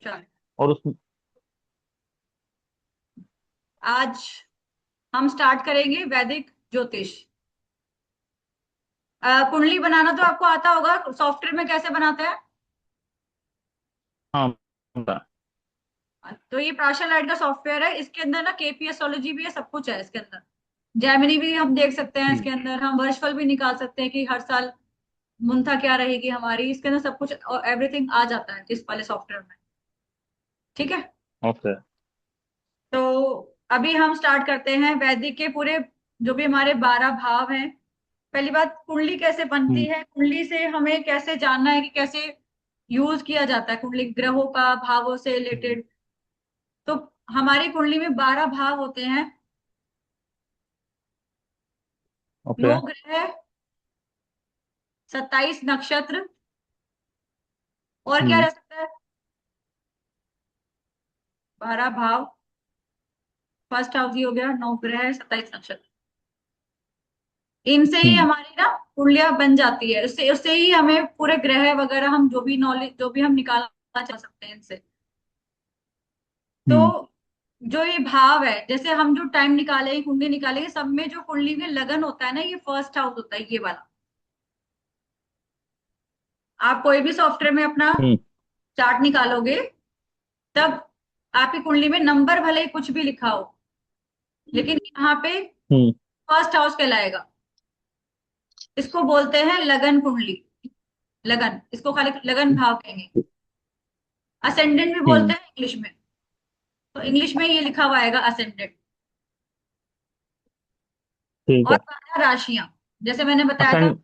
चल, और उस आज हम स्टार्ट करेंगे वैदिक ज्योतिष। कुंडली बनाना तो आपको आता होगा, सॉफ्टवेयर में कैसे बनाते हैं। हाँ बता। तो ये प्राशा लाइट का सॉफ्टवेयर है, इसके अंदर ना केपी एस्ट्रोलॉजी भी है, सब कुछ है इसके अंदर। जैमिनी भी हम देख सकते हैं, हम्म। इसके अंदर हम वर्षफल भी निकाल सकते हैं कि हर साल मुंथा क्या रहेगी हमारी, इसके अंदर सब कुछ एवरीथिंग आ जाता है इस वाले सॉफ्टवेयर में। ठीक है। ओके। तो अभी हम स्टार्ट करते हैं वैदिक के पूरे, जो भी हमारे 12 भाव हैं। पहली बात, कुंडली कैसे बनती हम्म। है, कुंडली से हमें कैसे जानना है कि कैसे यूज किया जाता है कुंडली, ग्रहों का, भावों से हम्म। रिलेटेड। तो हमारी कुंडली में 12 भाव होते हैं, ओके। 9 ग्रह, 27 नक्षत्र, और क्या हम्म। रह सकता है, 12 भाव, फर्स्ट हाउस ये हो गया, 9 ग्रह, 27 नक्षत्र। इनसे ही हम्म। हमारी ना कुंडलियां बन जाती है, उससे उससे ही हमें पूरे ग्रह वगैरह, हम जो भी नॉलेज, जो भी हम निकालना चाह सकते हैं इनसे। तो हम्म। जो ये भाव है, जैसे हम जो टाइम निकालेंगे, कुंडली निकालेंगे, सब में जो कुंडली में लगन होता है ना, ये फर्स्ट हाउस होता है, ये वाला। आप कोई भी सॉफ्टवेयर में अपना हम्म। चार्ट निकालोगे, तब आपकी कुंडली में नंबर भले ही कुछ भी लिखा हो, लेकिन यहाँ पे हम्म। फर्स्ट हाउस कहलाएगा। इसको बोलते हैं लगन कुंडली। लगन, इसको खाली लगन भाव कहेंगे। असेंडेंट भी बोलते हम्म। हैं इंग्लिश में। तो इंग्लिश में ये लिखा हुआ आएगा असेंडेंट। ठीक और है। 12 राशियां, जैसे मैंने बताया था। असेंड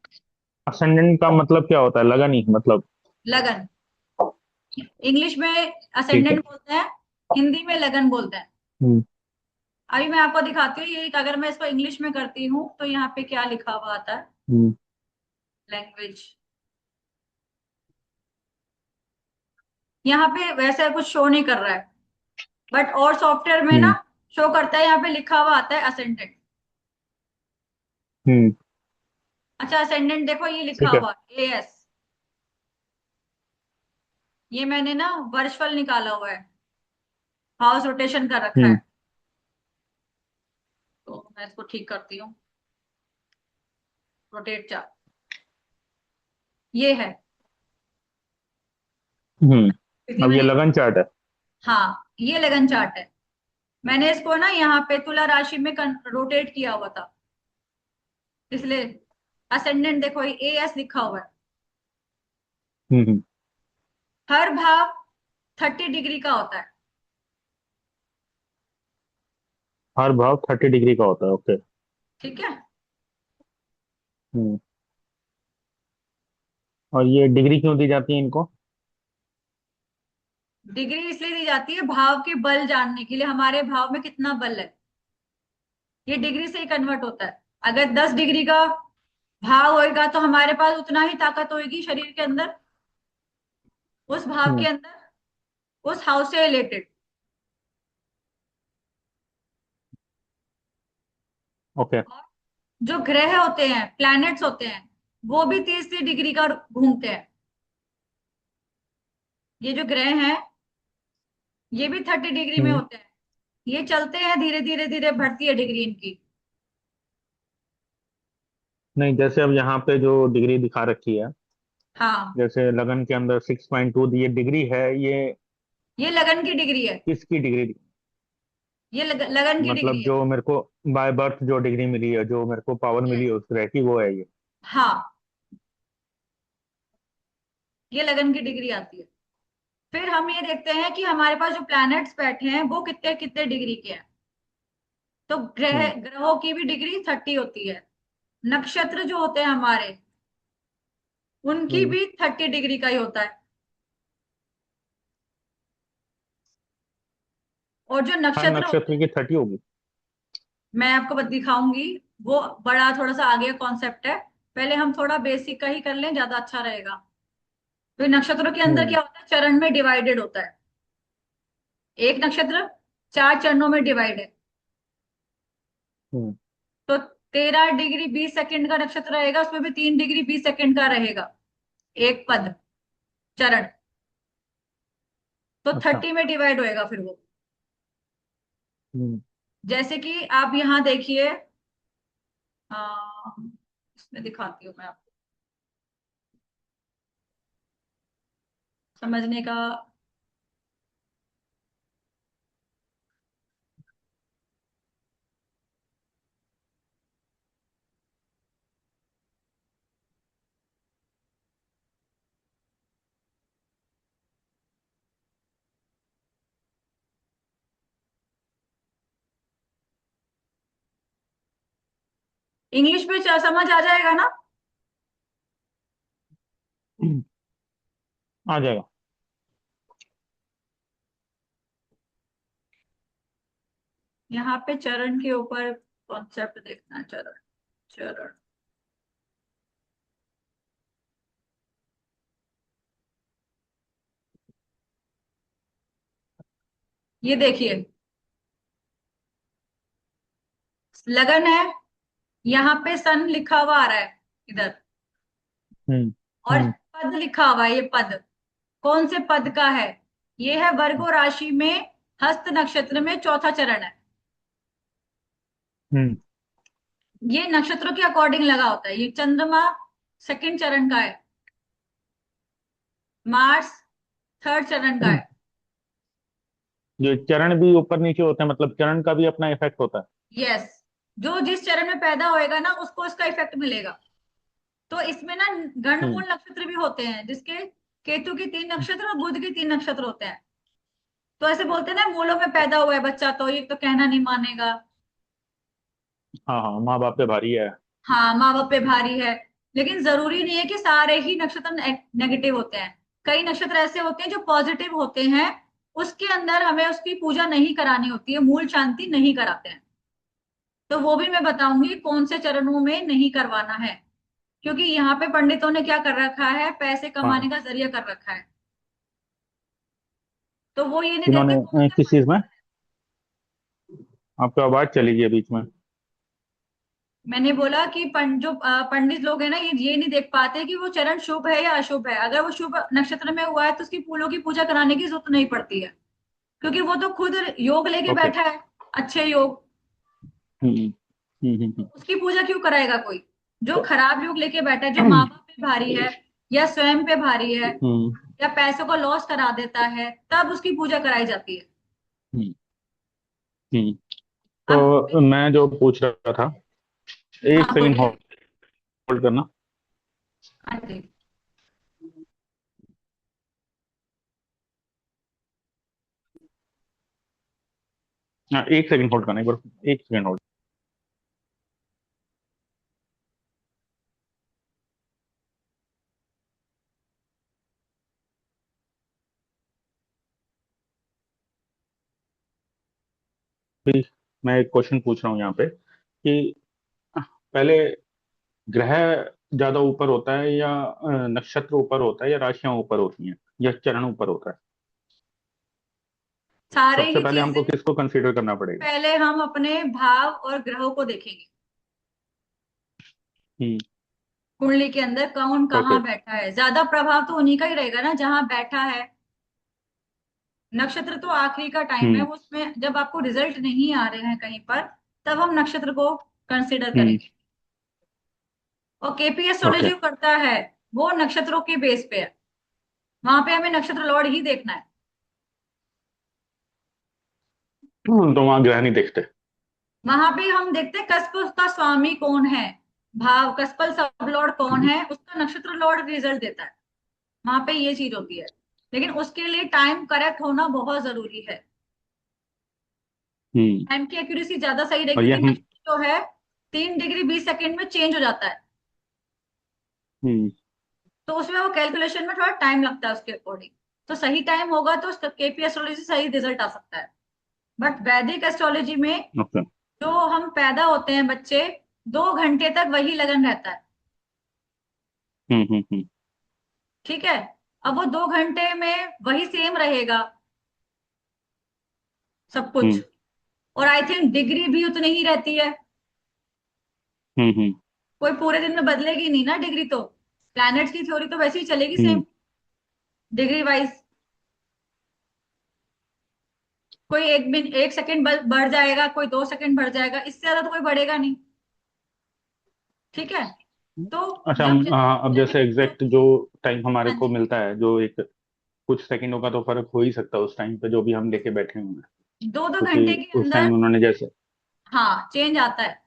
असेंडेंट का मतलब क्या होता है? लगन ही मतलब? लगन, इंग्लिश में ठीक है। असेंडेंट बोलते हैं, हिंदी में लगन बोलते हैं। हम्म। अभी मैं आपको दिखाती हूँ ये, अगर मैं इसको इंग्लिश में करती हूँ तो यहाँ पे क्या लिखा हुआ आता है। हम्म। लैंग्वेज, यहाँ पे वैसे कुछ शो नहीं कर रहा है, बट और सॉफ्टवेयर में ना हम्म। शो करता है, यहाँ पे लिखा हुआ आता है असेंडेंट। हम्म। अच्छा, असेंडेंट देखो ये लिखा ठीक है। हुआ एएस। ये मैंने ना वर्षफल निकाला हुआ है, हाउस रोटेशन कर रखा हम्म। है। तो मैं इसको ठीक करती हूँ, रोटेट चार्ट, ये है। स्थिति अब में ये देखो। लगन चार्ट है। हाँ, ये लगन चार्ट है। मैंने इसको ना यहाँ पे तुला राशि में रोटेट किया हुआ था, इसलिए असेंडेंट देखो ये एएस लिखा हुआ है। हम्म। हर भाव 30 डिग्री का होता है। हर भाव 30 डिग्री का होता है। ओके। ठीक है। हम्म। और ये डिग्री क्यों दी जाती है इनको? डिग्री इसलिए दी जाती है भाव के बल जानने के लिए, हमारे भाव में कितना बल है, ये डिग्री से ही कन्वर्ट होता है। अगर 10 डिग्री का भाव होएगा तो हमारे पास उतना ही ताकत होगी शरीर के अंदर, उस भाव के हम्म। अंदर, उस हाउस से रिलेटेड। ओके। और जो ग्रह होते हैं, प्लैनेट्स होते हैं, वो भी 30 डिग्री का घूमते हैं। ये जो ग्रह हैं, ये भी 30 डिग्री में हम्म। होते हैं। ये चलते हैं धीरे धीरे धीरे, बढ़ती है डिग्री इनकी। नहीं, जैसे अब यहाँ पे जो डिग्री दिखा रखी है, हाँ, जैसे लगन के अंदर 6.2 ये डिग्री है, ये ये लगन की डिग्री है। किसकी डिग्री? ये लगन की डिग्री मतलब है। जो मेरे को बाय बर्थ जो डिग्री मिली है, जो मेरे को पावर मिली यस। है उस ग्रह की, वो है ये? हाँ, ये लगन की डिग्री आती है। फिर हम ये देखते हैं कि हमारे पास जो प्लैनेट्स बैठे हैं वो कितने कितने डिग्री के हैं। तो हम्म। ग्रहों की भी डिग्री 30 होती है। नक्षत्र जो होते हैं हमारे, उनकी हम्म। भी 30 डिग्री का ही होता है। और जो हर नक्षत्र होते नक्षत्र हैं, की 30 होगी? मैं आपको बस दिखाऊंगी, वो बड़ा थोड़ा सा आगे कॉन्सेप्ट है। पहले हम थोड़ा बेसिक का ही कर लें, ज्यादा अच्छा रहेगा। तो ये नक्षत्रों के अंदर हम्म। क्या होता है, चरण में डिवाइडेड होता है। एक नक्षत्र 4 चरणों में डिवाइड है। हम्म। तो 13 डिग्री 20 सेकंड का नक्षत्र रहेगा, उसमें भी 3 डिग्री 20 सेकंड का रहेगा, एक पद, चरण। तो अच्छा। 30 में डिवाइड होएगा फिर वो। हम्म। जैसे कि आप यहाँ देखिए, इसमें दिखाती हूँ मैं आपको समझने का। इंग्लिश में समझ आ जाएगा ना? आ जाएगा। यहाँ पे चरण के ऊपर कॉन्सेप्ट देखना है। चरण, चरण। ये देखिए, लगन है, यहाँ पे सन लिखा हुआ आ रहा है इधर, हम्म। और हम्म। पद लिखा हुआ है। ये पद कौन से पद का है? ये है वर्गो राशि में हस्त नक्षत्र में चौथा चरण है। हम्म। ये नक्षत्रों के अकॉर्डिंग लगा होता है। ये चंद्रमा सेकंड चरण का है, मार्स थर्ड चरण का है। ये चरण भी ऊपर नीचे होते हैं, मतलब चरण का भी अपना इफेक्ट होता है। यस, जो जिस चरण में पैदा होएगा ना उसको इसका इफेक्ट मिलेगा। तो इसमें ना हम्म। गणमूल नक्षत्र भी होते हैं, जिसके केतु की 3 नक्षत्र और बुध के 3 नक्षत्र होते हैं। तो ऐसे बोलते हैं ना, मूलों में पैदा हुआ है बच्चा, तो ये तो कहना नहीं मानेगा। हाँ हाँ, माँ बाप पे भारी है। हाँ, माँ बाप पे भारी है। लेकिन जरूरी नहीं है कि सारे ही नक्षत्र नेगेटिव होते हैं। कई नक्षत्र ऐसे होते हैं जो पॉजिटिव होते हैं। उसके अंदर हमें उसकी पूजा नहीं करानी होती है, मूल शांति नहीं कराते हैं। तो वो भी मैं बताऊंगी कौन से चरणों में नहीं करवाना है। क्योंकि यहाँ पे पंडितों ने क्या कर रखा है, पैसे हाँ। कमाने का जरिया कर रखा है। तो वो ये नहीं देखते इन्होंने कौन से किस चीज में? आपकी आवाज चली गई बीच में। मैंने बोला कि जो पंडित लोग हैं ना, ये नहीं देख पाते कि वो चरण शुभ है या अशुभ है। अगर वो शुभ नक्षत्र में हुआ है तो उसकी फूलों की पूजा कराने की जरूरत नहीं पड़ती है, क्योंकि वो तो खुद योग लेके ओके। बैठा है, अच्छे योग। हम्म। हम्म। उसकी पूजा क्यों कराएगा कोई? जो तो खराब योग लेके बैठा है, जो माँ बाप पे भारी है या स्वयं पे भारी है हम्म। या पैसों को लॉस करा देता है, तब उसकी पूजा कराई जाती है। हम्म। हम्म। अब तो मैं जो पूछ रहा था, एक हाँ, सेकंड बोलिए। होल्ड करना। हाँ जी। हाँ, एक सेकंड होल्ड करना, एक बार एक सेकंड होल्ड। फिर मैं एक क्वेश्चन पूछ रहा हूँ यहाँ पे कि पहले ग्रह ज्यादा ऊपर होता है या नक्षत्र ऊपर होता है या राशियां ऊपर होती हैं या चरण ऊपर होता है? सारे सबसे ही पहले चीजें हमको किसको कंसीडर करना पड़ेगा? पहले हम अपने भाव और ग्रहों को देखेंगे। हम्म। कुंडली के अंदर कौन ओके। कहाँ बैठा है, ज्यादा प्रभाव तो उन्हीं का ही रहेगा ना जहां बैठा है। नक्षत्र तो आखिरी का टाइम है, हम्म। वो उसमें जब आपको रिजल्ट नहीं आ रहे हैं कहीं पर, तब हम नक्षत्र को कंसिडर हम्म। करेंगे। और केपी ओके। एस्ट्रोलॉजी करता है, वो नक्षत्रों के बेस पे है। वहां पे हमें नक्षत्र लॉर्ड ही देखना है। तो वहां ग्रह नहीं देखते? वहां पे हम देखते हैं कस्प का स्वामी कौन है, भाव कस्पल सब लॉर्ड कौन हम्म। है, उसका नक्षत्र लॉर्ड रिजल्ट देता है। वहां पे ये चीज होती है। लेकिन उसके लिए टाइम करेक्ट होना बहुत जरूरी है। हम्म। टाइम की एक्यूरेसी ज्यादा सही रहेगी, और ये क्योंकि हम। नक्षत्र जो है 3 डिग्री 20 सेकंड में चेंज हो जाता है। हम्म। तो उसमें वो कैलकुलेशन में थोड़ा टाइम लगता है उसके अकॉर्डिंग। तो सही टाइम होगा तो केपी एस्ट्रोलॉजी से सही रिजल्ट आ सकता है। बट वैदिक एस्ट्रोलॉजी में ओके। जो हम पैदा होते हैं बच्चे, 2 घंटे तक वही लगन रहता है। हम्म। ठीक है। अब वो 2 घंटे में वही सेम रहेगा सब कुछ। हम्म। और आई थिंक डिग्री भी उतनी ही रहती है। हम्म। कोई पूरे दिन में बदलेगी नहीं ना डिग्री तो। प्लैनेट्स की थ्योरी तो वैसे ही चलेगी हम्म। Same, degree wise. कोई 1 मिनट 1 सेकंड बढ़ जाएगा, कोई 2 सेकंड बढ़ जाएगा, इससे ज्यादा तो कोई बढ़ेगा नहीं। ठीक है। तो अच्छा, जब अब जैसे सेकंड एग्जैक्ट जो टाइम हमारे हाँ को जी। मिलता है, जो एक कुछ सेकंडों का तो फर्क हो ही सकता है उस टाइम पे जो भी हम लेके बैठे हुए हैं, 2-2 घंटे क्योंकि के उस अंदर टाइम उन्होंने जैसे। हाँ चेंज आता है।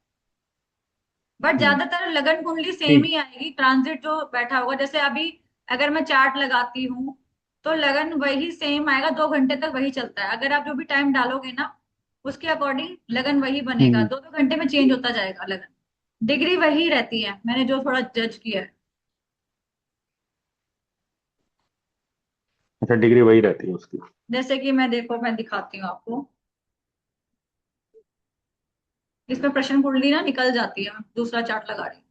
बट हम्म। ज्यादातर लगन कुंडली सेम ठीक। ही आएगी, ट्रांजिट जो बैठा होगा, जैसे अभी अगर मैं चार्ट लगाती हूँ तो लगन वही सेम आएगा, 2 घंटे तक वही चलता है। अगर आप जो भी टाइम डालोगे ना उसके अकॉर्डिंग लगन वही बनेगा, हम्म। 2-2 घंटे में चेंज होता जाएगा लगन। डिग्री वही रहती है, मैंने जो थोड़ा जज किया है। अच्छा, डिग्री वही रहती है उसकी। जैसे कि मैं देखो, मैं दिखाती हूँ आपको। इसमें प्रश्न कुंडली ना निकल जाती है, मैं दूसरा चार्ट लगा रही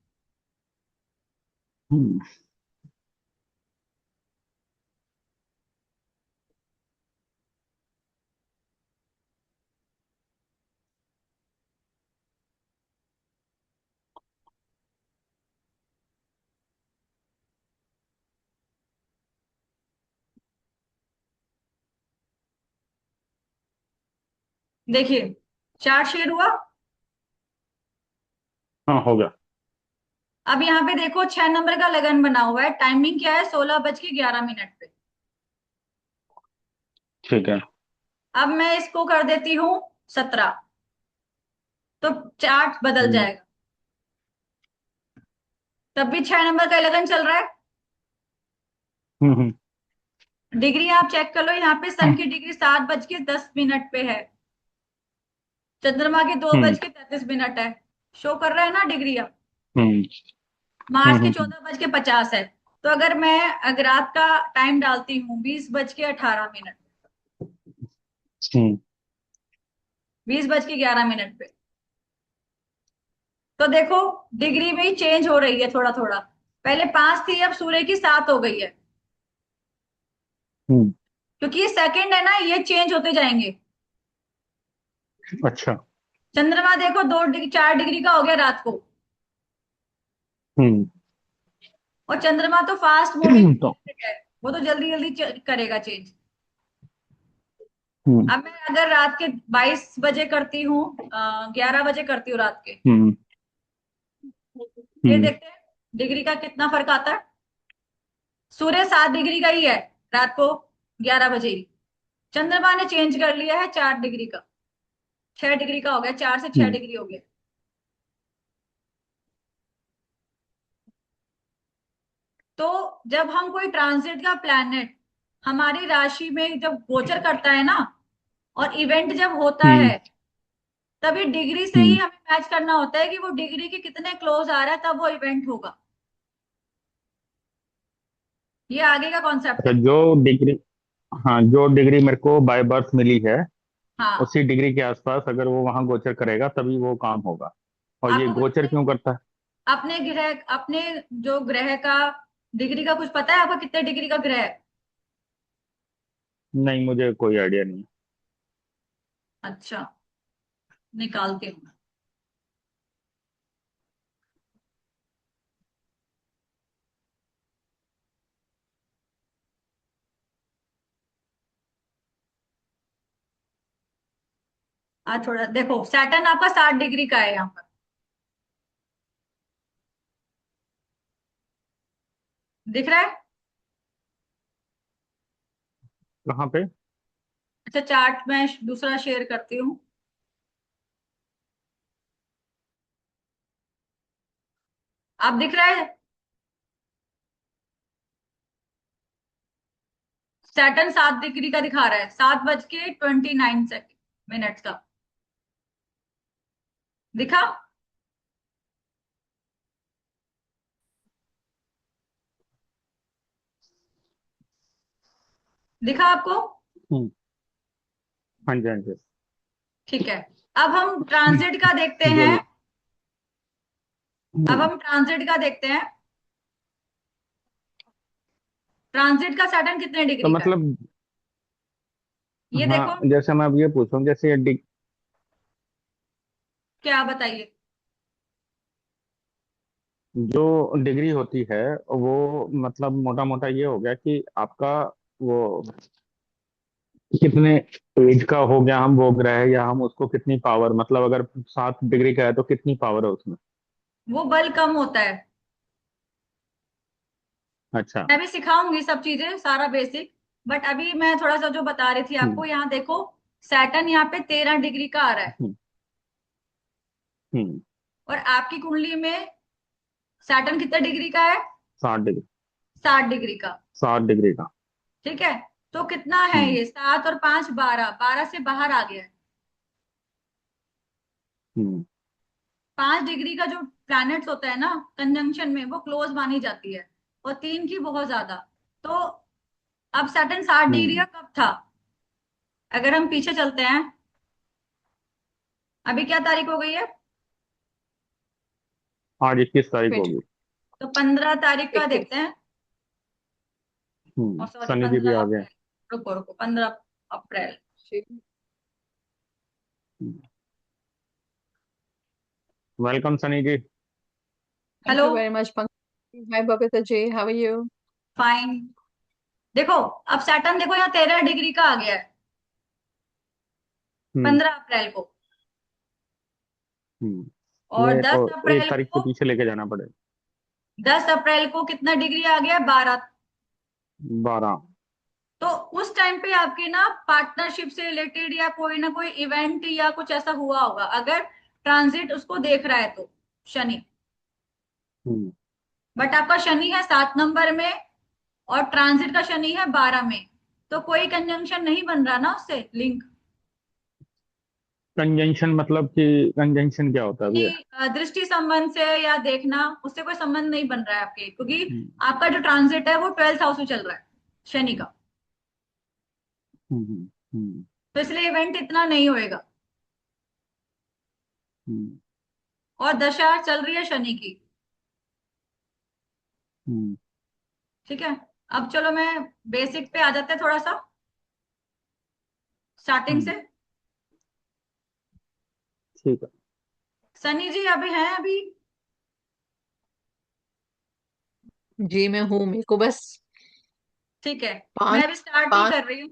हूँ। हम्म। देखिए, चार्ट शेयर हुआ। हाँ, हो गया। अब यहाँ पे देखो 6 नंबर का लगन बना हुआ है, टाइमिंग क्या है, 16:11 पे। ठीक है। अब मैं इसको कर देती हूँ 17, तो चार्ट बदल हम्म। जाएगा। तब भी 6 नंबर का लगन चल रहा है। हम्म। हम्म। डिग्री आप चेक कर लो, यहाँ पे सन की डिग्री 7:10 पे है, चंद्रमा की दो हम्म। बज के तैतीस मिनट है। शो कर रहा है ना डिग्री अब। हम्म। मार्स हम्म। के 14:50 है। तो अगर मैं अगर रात का टाइम डालती हूँ 20:18, 20:11 पे, तो देखो डिग्री भी चेंज हो रही है थोड़ा थोड़ा। पहले 5 थी, अब सूर्य की 7 हो गई है। हम्म। क्योंकि ये सेकंड है ना, ये चेंज होते जाएंगे। अच्छा। चंद्रमा देखो 4 डिग्री का हो गया रात को। हम्म। और चंद्रमा तो फास्ट मूविंग तो। है, वो तो जल्दी जल्दी करेगा चेंज। हम्म। अब मैं अगर रात के 22 बजे करती हूँ, 11 बजे करती हूँ रात के, हम्म। फिर हम्म। देखते हैं डिग्री का कितना फर्क आता है। सूर्य 7 डिग्री का ही है रात को 11 बजे ही। चंद्रमा ने चेंज कर लिया है 4 डिग्री का, 6 डिग्री का हो गया, 4 से 6 हम्म। डिग्री हो गया। तो जब हम कोई ट्रांजिट का प्लैनेट हमारी राशि में जब गोचर करता है ना, और इवेंट जब होता हम्म। है, तभी डिग्री से ही हम्म। हमें मैच करना होता है कि वो डिग्री के कितने क्लोज आ रहा है, तब वो इवेंट होगा। ये आगे का कॉन्सेप्ट अच्छा, है। जो डिग्री, हाँ, जो डिग्री मेरे को बाय बर्थ मिली है, हाँ, उसी डिग्री के आसपास अगर वो वहां गोचर करेगा तभी वो काम होगा। और ये आपको कुछ गोचर क्यों करता है? अपने ग्रह, अपने जो ग्रह का डिग्री का कुछ पता है आपको, कितने डिग्री का ग्रह है? नहीं, मुझे कोई आइडिया नहीं। अच्छा, निकालती हूँ। आज थोड़ा देखो, सैटर्न आपका 60 डिग्री का है यहाँ पर, दिख रहा है? कहाँ पे? अच्छा, चार्ट में दूसरा शेयर करती हूँ। आप दिख रहा है? सैटर्न 7 डिग्री का दिखा रहा है, 7:29 का। दिखा? दिखा आपको? हम्म। हाँ जी, हाँ जी। ठीक है। अब हम ट्रांजिट का देखते जो। हैं। अब हम्म। हम ट्रांजिट का देखते हैं। ट्रांजिट का सैटर्न कितने तो डिग्री का है? मतलब, ये देखो। हाँ, जैसे मैं अब ये पूछ रहा हूँ, जैसे ये क्या बताइए? जो डिग्री होती है, वो मतलब मोटा मोटा ये हो गया कि आपका वो कितने एज का हो गया हम वो ग्रह, या हम उसको कितनी पावर, मतलब अगर 7 डिग्री का है तो कितनी पावर है उसमें? वो बल कम होता है। अच्छा। मैं भी सिखाऊंगी सब चीजें, सारा बेसिक। बट अभी मैं थोड़ा सा जो बता रही थी हम्म। आपको, यहाँ देखो, सैटर्न यहाँ पे 13 डिग्री का आ रहा है। हम्म। हम्म। और आपकी कुंडली में सैटर्न कितने डिग्री का है? 60 डिग्री। 60 डिग्री का। 7 डिग्री का। ठीक है। तो कितना है हम्म। ये? 7 और 5 12, 12 से बाहर आ गया है। हम्म। 5 डिग्री का जो प्लैनेट्स होता है ना कंजंक्शन में, वो क्लोज मानी जाती है, और 3 की बहुत ज्यादा। तो अब सैटर्न 60 डिग्री का हम्म। कब था? अगर हम पीछे चलते हैं, अभी क्या तारीख हो गई है? आज 21 तारीख वेट। होगी। तो 15 तारीख का 21। देखते हैं। और सॉरी, सनी जी भी पंद्रह आ गए। अप्रैल रुको रुको, 15 April. Welcome Sunny ji. Thank hello. you very much, Pankaj. Hi, Babita ji. How are you? Fine. देखो, अब सैटर्न देखो यहाँ 13 डिग्री का आ गया है हम्म। 15 अप्रैल को। और ये तो दस एक अप्रैल तारीख के को पीछे लेके जाना पड़ेगा। 10 अप्रैल को कितना डिग्री आ गया? 12। 12। तो उस टाइम पे आपके ना पार्टनरशिप से रिलेटेड या कोई ना कोई इवेंट या कुछ ऐसा हुआ होगा, अगर ट्रांजिट उसको देख रहा है तो, शनि। हम्म। बट आपका शनि है 7 नंबर में, और ट्रांजिट का शनि है 12 में। तो कोई कंजंक्शन नहीं बन रहा ना उससे, लिंक। कंजंक्शन मतलब कि कंजंक्शन क्या होता है भैया? दृष्टि संबंध से या देखना, उससे कोई संबंध नहीं बन रहा है आपके, क्योंकि हम्म। आपका जो ट्रांजिट है वो 12th हाउस में चल रहा है, शनि का। हम्म। हम्म। तो इसलिए इवेंट इतना नहीं होएगा। हम्म। और दशा चल रही है शनि की। हम्म। ठीक है। अब चलो, मैं बेसिक पे आ जाते हैं थोड़ा सा, स्टार्टिंग हम्म। से। ठीक है। सनी जी अभी हैं अभी? जी मैं हूँ, मेरे को बस ठीक है। मैं पाँच अभी स्टार्ट ही पाँच कर रही हूँ।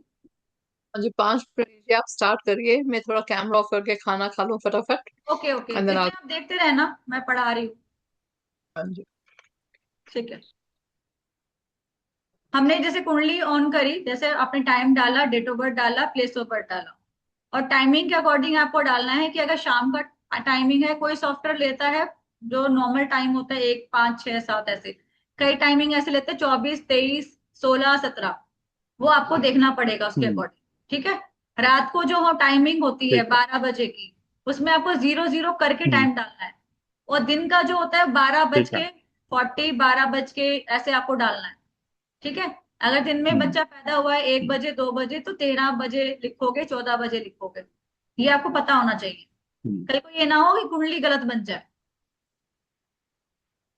हाँ जी, 5 मिनट दीजिए, आप स्टार्ट करिए। मैं थोड़ा कैमरा ऑफ करके खाना खा लूँ फटाफट। ओके ओके, एंड देन इतने आप देखते रहना, मैं पढ़ा रही हूँ। हाँ जी। ठीक है। हमने जैसे कुंडली ऑन करी, जैसे आपने टाइम डाला, डेट ऑफ बर्थ डाला, प्लेस ऑफ बर्थ डाला, और टाइमिंग के अकॉर्डिंग आपको डालना है कि अगर शाम का टाइमिंग है, कोई सॉफ्टवेयर लेता है जो नॉर्मल टाइम होता है 1 5 6 7 ऐसे, कई टाइमिंग ऐसे लेते हैं 24 23 16 17। वो आपको देखना पड़ेगा उसके हम्म। अकॉर्डिंग। ठीक है। रात को जो टाइमिंग होती है ठीक है। 12 बजे की, उसमें आपको 0 0 करके हम्म। टाइम डालना है। और दिन का जो होता है बारह बज ठीक है। के 40 12 बज के ऐसे आपको डालना है। ठीक है। अगर दिन में हम्म। बच्चा पैदा हुआ है एक हम्म। बजे 2 बजे, तो 13 बजे लिखोगे, 14 बजे लिखोगे। ये आपको पता होना चाहिए। हम्म। कल को ये ना हो कि कुंडली गलत बन जाए।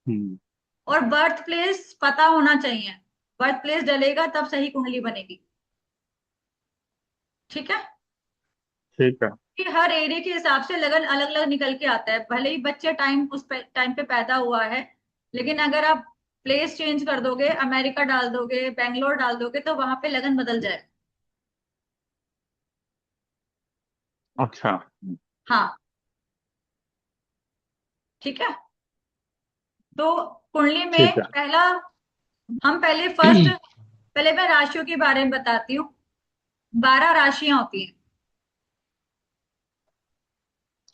हम्म। और बर्थ प्लेस पता होना चाहिए। बर्थ प्लेस डलेगा तब सही कुंडली बनेगी। ठीक है। ठीक है। कि हर एरिया के हिसाब से लगन अलग अलग निकल के आता है, भले ही बच्चे टाइम उस टाइम पे पैदा हुआ है, लेकिन अगर आप प्लेस चेंज कर दोगे, अमेरिका डाल दोगे, बेंगलोर डाल दोगे, तो वहां पे लगन बदल जाए। अच्छा। हाँ। ठीक है। तो कुंडली ठीक में है। पहला, हम पहले मैं राशियों के बारे में बताती हूँ। 12 राशियां होती हैं।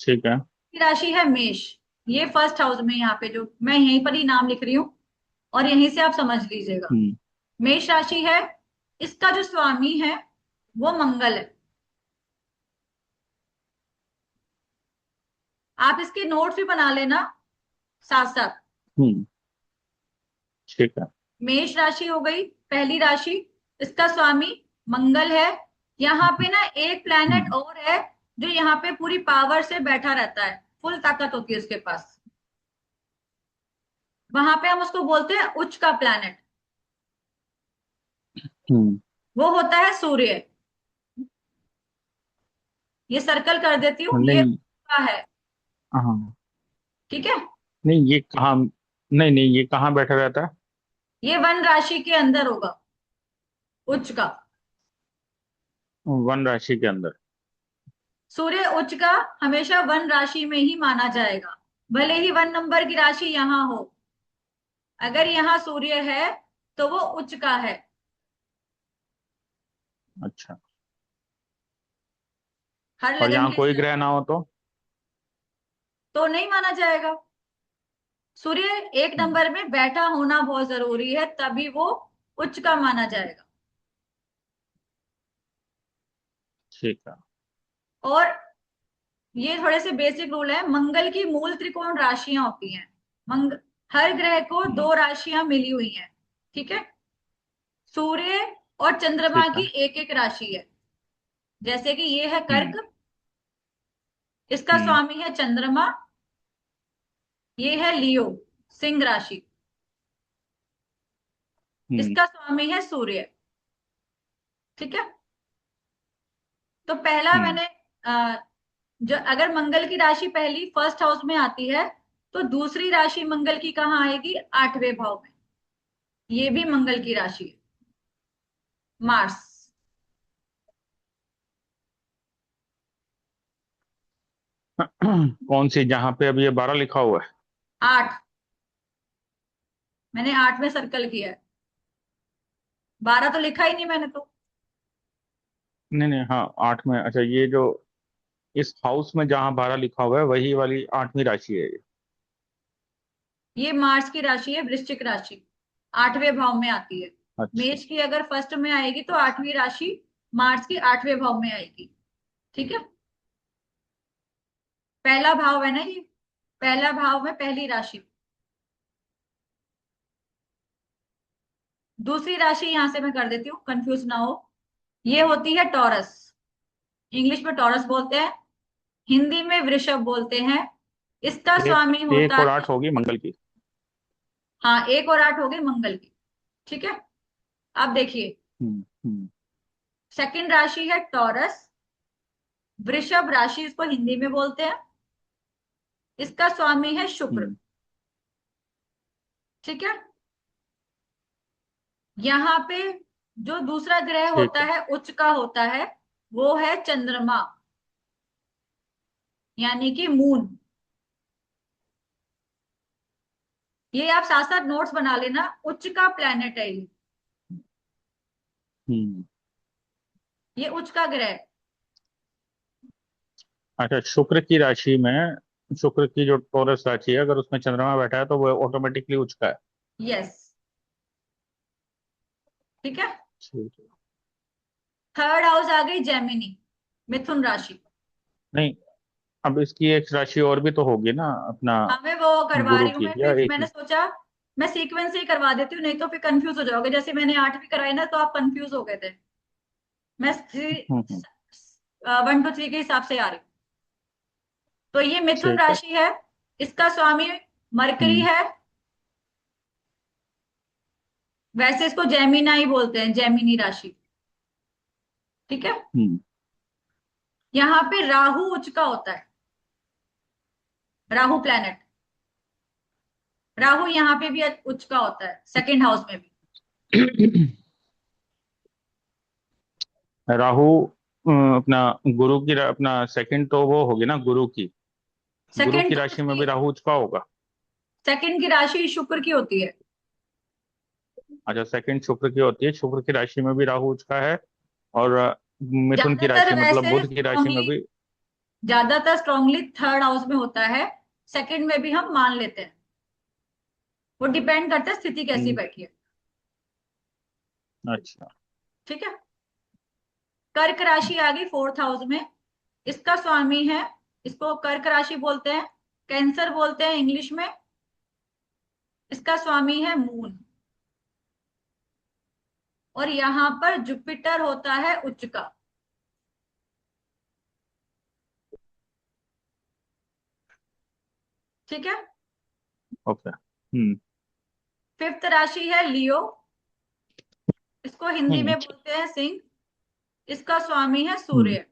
ठीक है। की राशि है मेष। ये फर्स्ट हाउस में, यहाँ पे जो मैं यहीं पर ही नाम लिख रही हूँ, और यहीं से आप समझ लीजिएगा। हम्म। मेष राशि है। इसका जो स्वामी है वो मंगल है। आप इसके नोट्स भी बना लेना साथ साथ। हम्म। ठीक है। मेष राशि हो गई पहली राशि। इसका स्वामी मंगल है। यहाँ पे ना एक प्लैनेट हम्म। और है, जो यहाँ पे पूरी पावर से बैठा रहता है, फुल ताकत होती है उसके पास। वहां पे हम उसको बोलते हैं उच्च का प्लैनेट। हम्म। वो होता है सूर्य। ये सर्कल कर देती हूँ, ये नहीं। का है। हाँ। ठीक है। नहीं ये कहाँ, नहीं नहीं ये कहाँ बैठा रहता है? ये वन राशि के अंदर होगा, उच्च का। वन राशि के अंदर। सूर्य उच्च का हमेशा वन राशि में ही माना जाएगा, भले ही वन नंबर की राशि यहां हो। अगर यहाँ सूर्य है तो वो उच्च का है। अच्छा। हर और लगन यहाँ के कोई साथ ग्रह ना हो तो नहीं माना जाएगा। सूर्य एक हम्म, नंबर में बैठा होना बहुत जरूरी है, तभी वो उच्च का माना जाएगा। ठीक है। और ये थोड़े से बेसिक रूल है। मंगल की मूल त्रिकोण राशियां होती हैं। हर ग्रह को हम्म, दो राशियां मिली हुई हैं, ठीक है। सूर्य और चंद्रमा ठीक की है। एक एक राशि है। जैसे कि ये है हम्म, कर्क, इसका हम्म, स्वामी है चंद्रमा। ये है लियो, सिंह राशि, हम्म, इसका स्वामी है सूर्य, ठीक है। तो पहला हम्म, मैंने जो अगर मंगल की राशि पहली फर्स्ट हाउस में आती है, तो दूसरी राशि मंगल की कहाँ आएगी? आठवें भाव में। ये भी मंगल की राशि है, मार्स। कौन सी जहाँ पे अभी ये 12 लिखा हुआ है? आठ, मैंने आठ में सर्कल किया है। 12 तो लिखा ही नहीं मैंने तो। नहीं नहीं, हाँ 8 में। अच्छा, ये जो इस हाउस में जहाँ 12 लिखा हुआ है वही वाली 8वीं राशि है ये। ये मार्स की राशि है, वृश्चिक राशि, आठवें भाव में आती है। अच्छा। मेष की अगर फर्स्ट में आएगी तो आठवीं राशि मार्स की आठवें भाव में आएगी, ठीक है। पहला भाव है ना ये, पहला भाव में पहली राशि। दूसरी राशि यहां से मैं कर देती हूँ, कंफ्यूज ना हो। ये होती है टॉरस। इंग्लिश में टॉरस बोलते हैं, हिंदी में वृषभ बोलते हैं। इसका एक स्वामी एक होता और है, 8 होगी मंगल की। हाँ, एक और आठ हो गई मंगल की, ठीक है। अब देखिए, हम्म, हम्म, सेकंड राशि है टॉरस, वृषभ राशि इसको हिंदी में बोलते हैं। इसका स्वामी है शुक्र, हम्म, ठीक है। यहाँ पे जो दूसरा ग्रह ठीक होता है। है उच्च का होता है, वो है चंद्रमा, यानी कि मून। ये आप साथ साथ नोट्स बना लेना, उच्च का प्लेनेट है हम्म। ये उच्च का ग्रह है। अच्छा, शुक्र की राशि में, शुक्र की जो टोरस राशि है, अगर उसमें चंद्रमा बैठा है तो वो ऑटोमेटिकली उच्च का है। यस, ठीक है। ठीक है। थर्ड हाउस आ गई जेमिनी, मिथुन राशि। नहीं, अब इसकी एक राशि और भी तो होगी ना अपना, हाँ, मैं वो करवा गुरु रही हूँ। की, मैं या फिर एक मैंने ही? सोचा मैं सीक्वेंस से ही करवा देती हूँ, नहीं तो फिर कंफ्यूज हो जाओगे। जैसे मैंने 8वीं कराई ना, तो आप कंफ्यूज हो गए थे। मैं हम्म, हम्म, 1 2 3 के हिसाब से आ रही हूँ। तो ये मिथुन ठीक है। राशि है, इसका स्वामी मरकरी हम्म, है। वैसे इसको जेमिना ही बोलते हैं, जेमिनी राशि, ठीक है। हम्म, यहाँ पे राहु उच्च का होता है, राहु प्लैनेट। राहु यहाँ पे भी उच्च का होता है, सेकंड हाउस में भी। राहु अपना गुरु की अपना सेकंड तो वो होगी ना गुरु की। गुरु सेकंड की तो राशि में उसकी, भी राहु उच्च का होगा। सेकंड की राशि शुक्र की होती है। अच्छा, सेकंड शुक्र की होती है, शुक्र की राशि में भी राहु उच्च का है। और मिथुन की ज्यादातर राशि मतलब वैसे बुध की राशि में स्ट्रांगली, भी। ज्यादातर स्ट्रांगली थर्ड हाउस में होता है। सेकंड में भी हम मान लेते हैं, वो डिपेंड करता है स्थिति कैसी हम्म, बैठी है, अच्छा। ठीक है। कर्क राशि आ गई फोर्थ हाउस में। इसका स्वामी है, इसको कर्क राशि बोलते हैं, कैंसर बोलते हैं इंग्लिश में। इसका स्वामी है मून, और यहाँ पर जुपिटर होता है उच्च का, ठीक है। ओके। हम्म, फिफ्थ राशि है लियो, इसको हिंदी में हम्म, बोलते हैं सिंह। इसका स्वामी है हम्म। सूर्य।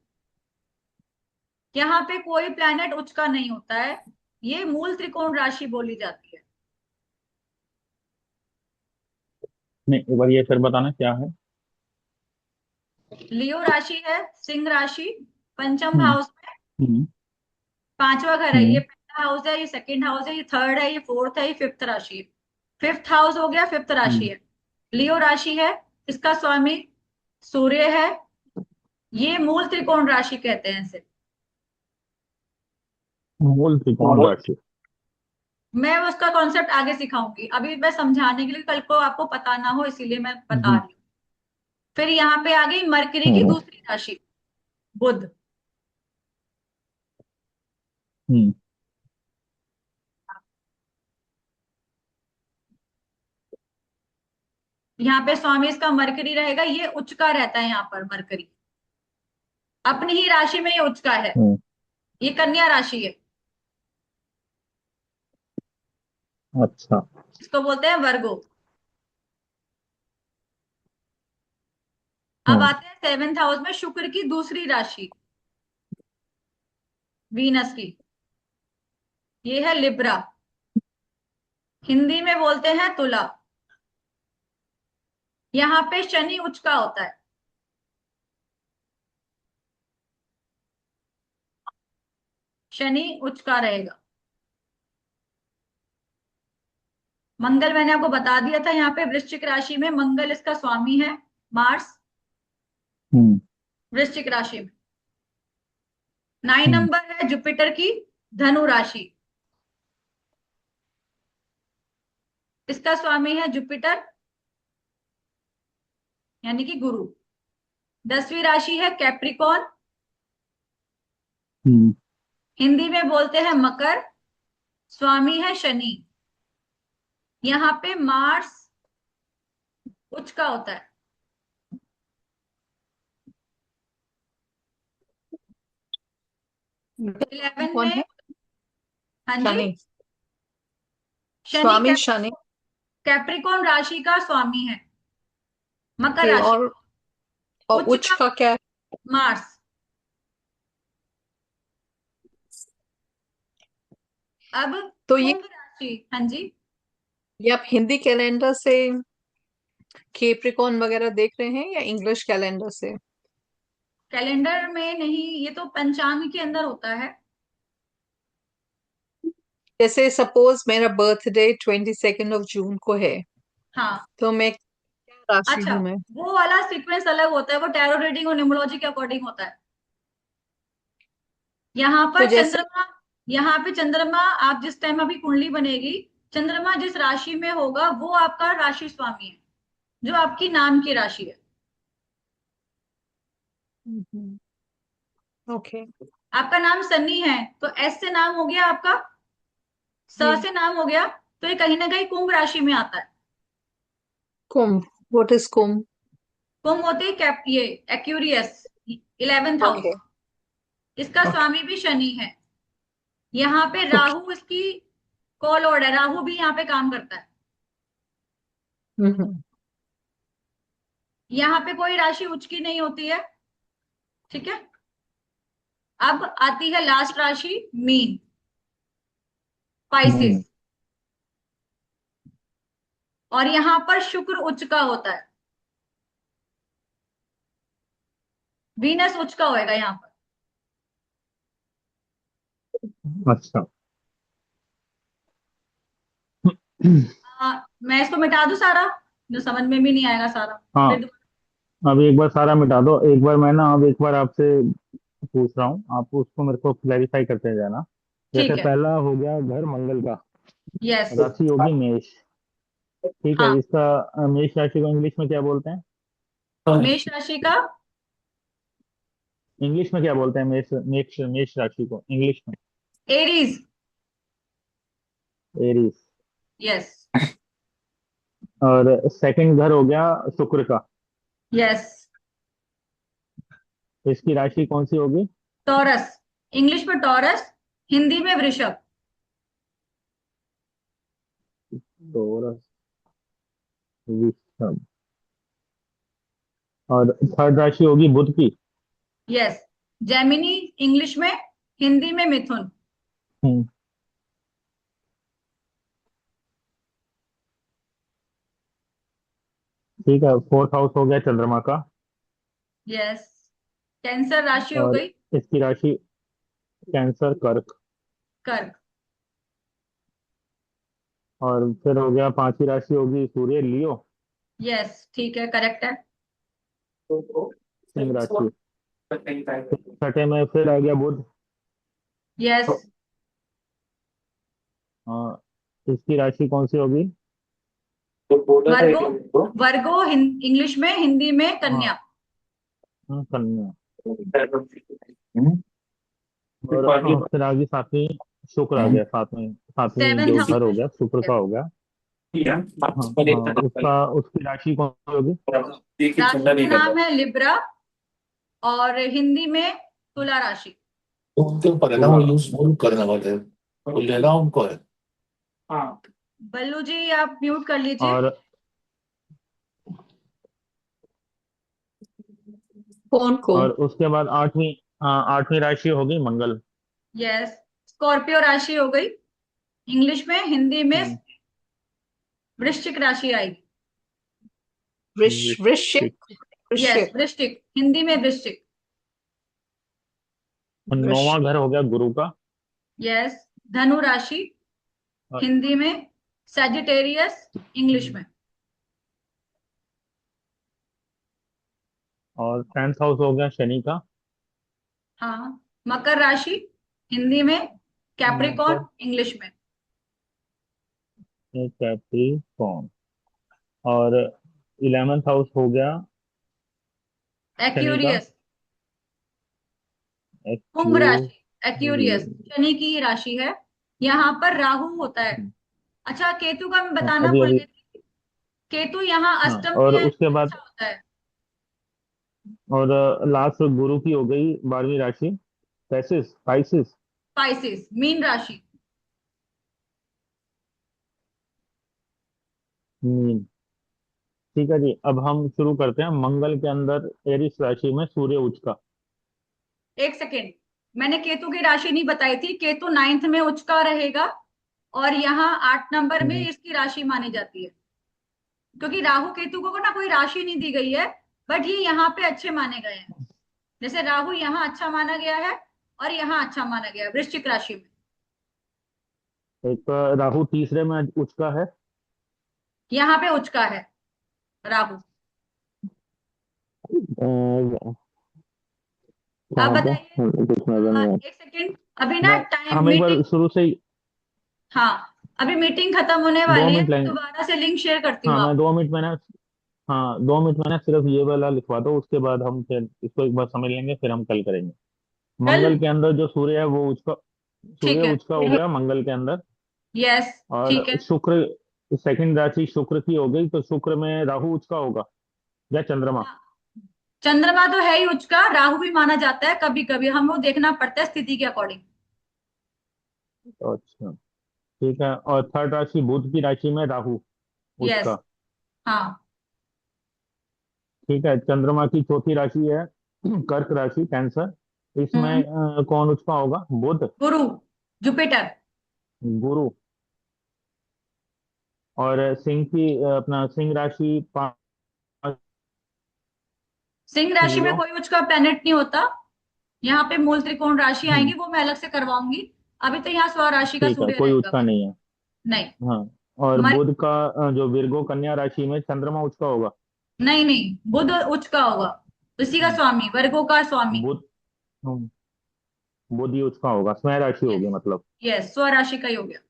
यहाँ पे कोई प्लैनेट उच्च का नहीं होता है, ये मूल त्रिकोण राशि बोली जाती है। नहीं, एक बार ये फिर बताना क्या है। लियो राशि है, सिंह राशि, पंचम हम्म। हाउस में, हम्म। पांचवा घर है। ये हम्म। पहला हाउस है, ये सेकंड हाउस है, ये थर्ड है, ये फोर्थ है, ये फिफ्थ राशि है। फिफ्थ हाउस हो गया, फिफ्थ राशि हम्म। है। लियो राशि है, इसका स्वामी सूर्य है। ये मूल त्रिकोण राशि कहते हैं इसे। मूल त्रिकोण राशि। मैं उसका कॉन्सेप्ट आगे सिखाऊंगी, अभी मैं समझाने के लिए, कल को आपको पता ना हो इसीलिए मैं बता जी। रही हूँ। फिर यहाँ पे आ गई मरकरी की हम्म। दूसरी राशि, बुध। हम्म। यहाँ पे स्वामी इसका मरकरी रहेगा, ये उच्च का रहता है यहाँ पर मरकरी, अपनी ही राशि में ये उच्च का है। हम्म। ये कन्या राशि है, अच्छा। इसको बोलते हैं वर्गो। अब हम्म। आते हैं सेवेंथ हाउस में शुक्र की दूसरी राशि, वीनस की। ये है लिब्रा, हिंदी में बोलते हैं तुला। यहाँ पे शनि उच्च का होता है, शनि उच्च का रहेगा। मंगल मैंने आपको बता दिया था, यहाँ पे वृश्चिक राशि में मंगल इसका स्वामी है, मार्स, हम्म। वृश्चिक राशि में। 9 हम्म। नंबर है जुपिटर की धनु राशि, इसका स्वामी है जुपिटर, यानी कि गुरु। 10वीं राशि है कैप्रिकॉन, हम्म। हिंदी में बोलते हैं मकर, स्वामी है शनि। यहाँ पे मार्स उच्च का होता है। इलेवन कौन में, है? हाँ जी, शनि। शनि स्वामी शनि। कैप्रिकॉन राशि का स्वामी है, मकर के राशि। और उच्च उच्च का का क्या है? मार्स। अब तो ये कुंभ राशि, हाँ जी। ये आप हिंदी कैलेंडर से केप्रिकॉन वगैरह देख रहे हैं या इंग्लिश कैलेंडर से? कैलेंडर में नहीं, ये तो पंचांग के अंदर होता है। जैसे सपोज मेरा बर्थडे 22 जून को है, हाँ, तो मैं क्या राशि अच्छा, हूं मैं? वो वाला सीक्वेंस अलग होता है, वो टैरो रीडिंग और न्यूमरोलॉजी के अकॉर्डिंग होता है। यहाँ तो पर जैसे चंद्रमा, यहाँ पे चंद्रमा, आप जिस टाइम अभी कुंडली बनेगी, चंद्रमा जिस राशि में होगा वो आपका राशि स्वामी है, जो आपकी नाम की राशि है। ओके। आपका नाम सन्नी है, तो एस से नाम हो गया आपका, स जी। से नाम हो गया, तो ये कहीं ना कहीं कुंभ राशि में आता है। कुंभ। व्हाट इज कुंभ? कुंभ होते ही कैप, ये एक्यूरियस, 11th हाउस, ओके। इसका ओके। स्वामी भी शनि है। यहाँ पे ओके। राहु इसकी कॉल लॉर्ड है, राहु भी यहाँ पे काम करता है। हम्म। यहाँ पे कोई राशि उच्च की नहीं होती है, ठीक है। अब आती है लास्ट राशि, मीन, स्पाइसेस। हम्म। और यहाँ पर शुक्र उच्च का होता है, वीनस उच्च का होएगा यहाँ पर। अच्छा। मैं इसको मिटा दूं सारा, जो समझ में भी नहीं आएगा सारा, हाँ, फिर अब एक बार सारा मिटा दो। एक बार मैं ना अब एक बार आपसे पूछ रहा हूँ, आप उसको मेरे को क्लैरिफाई करते जाना। जैसे ठीक है। पहला हो गया घर मंगल का, यस। राशि होगी मेष। ठीक है, हाँ, इसका मेष राशि को इंग्लिश में क्या बोलते हैं? मेष राशि का इंग्लिश में क्या बोलते हैं मेष मेष मेष राशि को इंग्लिश में? एरीज। एरीज। यस। और सेकंड घर हो गया शुक्र का, यस। तो इसकी राशि कौन सी होगी? टॉरस, इंग्लिश में टॉरस, हिंदी में वृषभ। तो वृषभ। और थर्ड राशि होगी बुध की। यस, जेमिनी, इंग्लिश में, हिंदी में मिथुन। हम्म। ठीक है, फोर्थ हाउस हो गया चंद्रमा का। यस। कैंसर राशि हो और गई। इसकी राशि कैंसर, कर्क। कर्क। और फिर हो गया, पांचवी राशि होगी सूर्य, लियो। यस, ठीक है, करेक्ट है। सिंह राशि। छठे में फिर आ गया बुध। यस। हाँ, इसकी राशि कौन सी होगी? वर्गो। वर्गो इंग्लिश में, हिंदी में हाँ, कन्या। कन्या। और फिर आ गई सातवीं, शुक्र आ गया सातवीं। सातवीं सेवेंथ जो हाउस घर हो में गया, शुक्र शुक्र का है। हो गया। हाँ हाँ, उसका, उसकी राशि कौन सी होगी? राशि का नाम है लिब्रा, और हिंदी में तुला राशि। उनके ऊपर है ना, तुला। वो यूज वो करने वाले हैं। वो लेना उनको है। बल्लू जी, आप म्यूट कर लीजिए। और फोन को। और उसके बाद आठवीं, हाँ, आठवीं राशि होगी मंगल। यस। स्कॉर्पियो राशि हो गई इंग्लिश में, हिंदी में हम्म, वृश्चिक राशि आएगी। वृश्चिक। वृश्चिक। यस, वृश्चिक। वृश्चिक, हिंदी में वृश्चिक। और नौवां वृश्चिक। घर हो गया गुरु का। यस। धनु राशि, और हिंदी में सैजिटेरियस, इंग्लिश में। और टेंथ हाउस हो गया शनि का। हाँ। मकर राशि, हिंदी में मकर, कैप्रिकॉर्न, इंग्लिश में। कैप्रिकॉर्न। और इलेवेंथ हाउस हो गया शनि का, एक्यूरियस। कुंभ राशि, एक्यूरियस एक्यूरियस। शनि की ही राशि है। यहाँ पर राहु होता है। अच्छा, केतु का मैं हाँ, बताना अभी भूल अभी। गई थी। केतु यहाँ हाँ, अष्टम में और है, उसके तो बाद, अच्छा होता है। और लास्ट गुरु की हो गई बारहवीं राशि, पैसिस, पाइसिस। स्पाइसिस, मीन राशि। मीन। ठीक है जी, अब हम शुरू करते हैं। मंगल के अंदर एरिस राशि में सूर्य उच्च का। एक सेकेंड, मैंने केतु की राशि नहीं बताई थी। केतु नाइन्थ में उच्च का रहेगा, और यहाँ 8 नंबर में हम्म, इसकी राशि मानी जाती है। क्योंकि राहु केतु को ना कोई राशि नहीं दी गई है, बट ये यहाँ पे अच्छे माने गए हैं। जैसे राहु यहाँ अच्छा माना गया है, और यहाँ अच्छा माना गया है वृश्चिक राशि में। एक राहु तीसरे में उच्च का है। यहाँ पे उच्च का है राहु। आप कहाँ पे? बताइए। कुछ नजर नहीं आया। एक सेकेंड, अभी ना मैं, टाइम हम एक मीटिंग। बार शुरू से ही, हाँ, अभी मीटिंग खत्म होने दो वाली है, मिनट मैं लेंगे। दोबारा से लिंक शेयर करती हाँ, हूँ मैं आप। 2 मिनट में ना, हाँ 2 मिनट में ना सिर्फ ये वाला लिखवा दो, उसके बाद हम फिर इसको एक बार समझ लेंगे, फिर हम कल करेंगे। कल। मंगल के अंदर जो सूर्य है वो उसका, सूर्य ठीक है। उसका हो गया मंगल के अंदर। यस। ठीक और है। शुक्र, सेकंड राशि शुक्र की हो गई, तो शुक्र में राहु उसका होगा या चंद्रमा? हाँ, चंद्रमा तो है ही उच्च का, राहु भी माना जाता है कभी कभी, हमको देखना पड़ता है स्थिति के अकॉर्डिंग। अच्छा, ठीक है। और थर्ड राशि बुध की राशि में राहु यस। उसका। हाँ। ठीक है, चंद्रमा की चौथी राशि है कर्क राशि, कैंसर। इसमें हम्म। कौन उसका होगा? बुध। गुरु, जुपिटर। गुरु। और सिंह की, अपना सिंह राशि, पांच, सिंह राशि में लियो। कोई उच्च का प्लेनेट नहीं होता। यहाँ पे मूल त्रिकोण राशि आएंगी, हम्म, वो मैं अलग से करवाऊंगी। अभी तो यहाँ स्व राशि का ठीक है, सूर्य कोई रहेगा उसका बस। नहीं है। नहीं। हाँ। और हमारे। बुध का, जो विर्गो कन्या राशि में चंद्रमा उसका होगा। नहीं नहीं, बुध उच्च का होगा। उसी का हम्म, स्वामी, वर्गों का स्वामी। बुध, हम्म, बुध ही उसका होगा, स्वयं राशि यस। होगी मतलब। यस, स्व राशि का ही हो गया।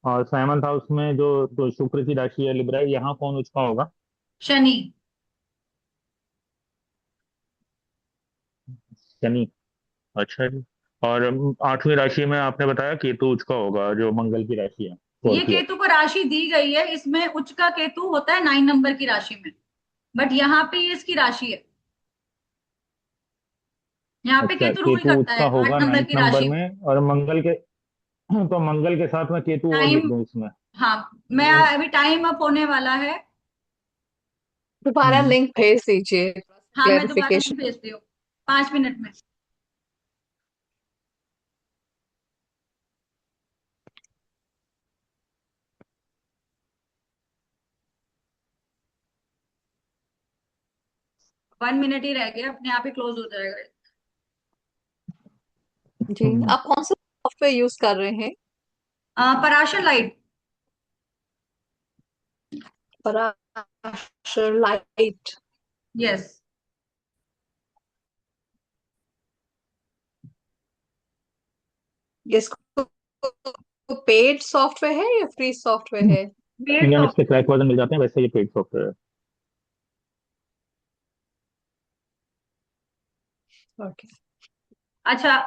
और सेवंथ हाउस में जो, तो शुक्र की राशि है लिब्रा, यहाँ कौन उसका होगा? शनि। शनि। अच्छा जी। और आठवीं राशि में आपने बताया केतु उसका होगा, जो मंगल की राशि है, ये स्कॉर्पियो। केतु को राशि दी गई है, इसमें उच्च का केतु होता है 9 नंबर की राशि में, बट यहाँ पे ये इसकी राशि है। यहाँ पे अच्छा, केतु रूल केतु करता उसका है आठ होगा नंबर नाइन्थ की नंबर राशि में। में, और मंगल के तो मंगल के साथ में केतु और लिख टाइम। दूं इसमें? हाँ। मैं अभी टाइम अप होने वाला है। दोबारा हम्म। लिंक भेज दीजिए, हाँ, मैं दोबारा लिंक क्लेरिफिकेशन। भेजती हूँ 5 मिनट में। 1 मिनट ही रह गया, अपने आप ही क्लोज हो जाएगा। जी, आप कौन सा सॉफ्टवेयर यूज कर रहे हैं? Parashar light. Parashar light. Yes. इसको पेड सॉफ्टवेयर है या फ्री सॉफ्टवेयर है? पेड इंडिया में इसके सॉफ्टवेयर। क्रैक वर्जन मिल जाते हैं, वैसे ये पेड सॉफ्टवेयर है। ओके। अच्छा,